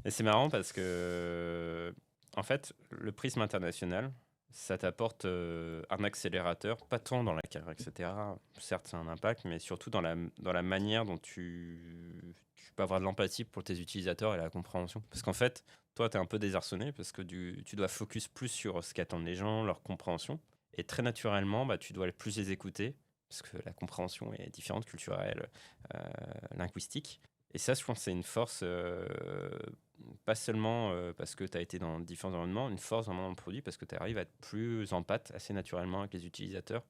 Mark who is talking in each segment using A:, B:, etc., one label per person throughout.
A: Et c'est marrant parce que, en fait, le prisme international, ça t'apporte un accélérateur, pas tant dans la carrière, etc. Certes, c'est un impact, mais surtout dans la manière dont tu peux avoir de l'empathie pour tes utilisateurs et la compréhension. Parce qu'en fait, toi, tu es un peu désarçonné parce que tu dois focus plus sur ce qu'attendent les gens, leur compréhension. Et très naturellement, bah, tu dois plus les écouter parce que la compréhension est différente, culturelle, euh, linguistique. Et ça, je pense que c'est une force, pas seulement parce que tu as été dans différents environnements, une force vraiment dans le produit parce que tu arrives à être plus en pâte assez naturellement avec les utilisateurs.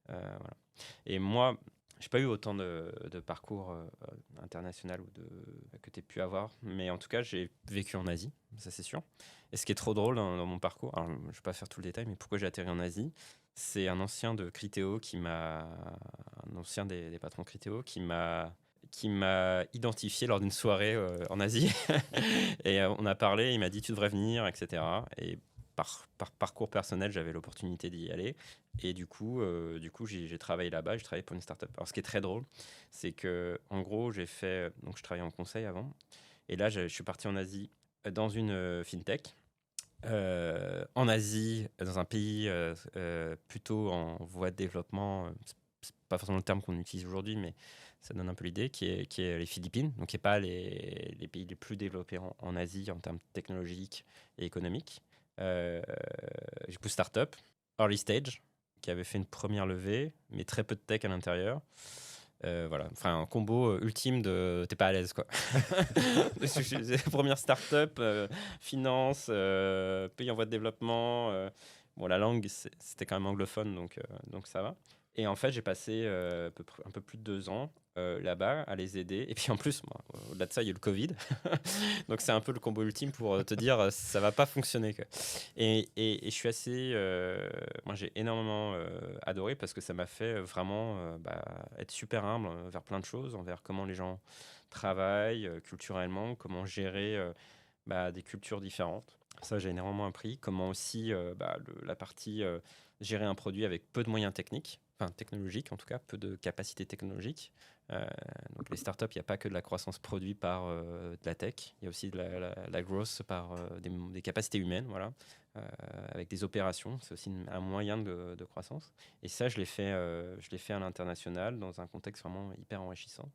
A: Voilà. Et moi, j'ai pas eu autant de parcours international que tu aies pu avoir, mais en tout cas, j'ai vécu en Asie, ça c'est sûr. Et ce qui est trop drôle dans mon parcours, alors je vais pas faire tout le détail, mais pourquoi j'ai atterri en Asie, c'est un ancien de Criteo un ancien des patrons de Criteo qui m'a identifié lors d'une soirée en Asie. Et on a parlé, il m'a dit tu devrais venir, etc. Et par parcours personnel, j'avais l'opportunité d'y aller. Et du coup j'ai travaillé là-bas, j'ai travaillé pour une startup. Alors ce qui est très drôle, c'est que en gros, donc je travaillais en conseil avant. Et là, je suis parti en Asie dans une fintech. En Asie, dans un pays plutôt en voie de développement, c'est pas forcément le terme qu'on utilise aujourd'hui, mais ça donne un peu l'idée, qui est les Philippines, donc qui n'est pas les pays les plus développés en Asie en termes technologiques et économiques. Euh, du coup, startup, early stage, qui avait fait une première levée, mais très peu de tech à l'intérieur. Voilà, enfin un combo ultime de t'es pas à l'aise quoi. Première start-up, finance, pays en voie de développement. Bon, la langue c'était quand même anglophone donc ça va. Et en fait, j'ai passé un peu plus de 2 ans là-bas à les aider. Et puis en plus, moi, au-delà de ça, il y a eu le Covid. Donc c'est un peu le combo ultime pour te dire ça va pas fonctionner, quoi. Et je suis assez. Moi, j'ai énormément adoré parce que ça m'a fait vraiment être super humble vers plein de choses, envers comment les gens travaillent culturellement, comment gérer des cultures différentes. Ça, j'ai énormément appris. Comment aussi la partie gérer un produit avec peu de moyens techniques, enfin technologiques en tout cas, peu de capacités technologiques. Euh, donc les startups, il n'y a pas que de la croissance produit par de la tech, il y a aussi de la growth par des capacités humaines, voilà, euh, avec des opérations. C'est aussi un moyen de croissance. Et ça, je l'ai fait à l'international dans un contexte vraiment hyper enrichissant.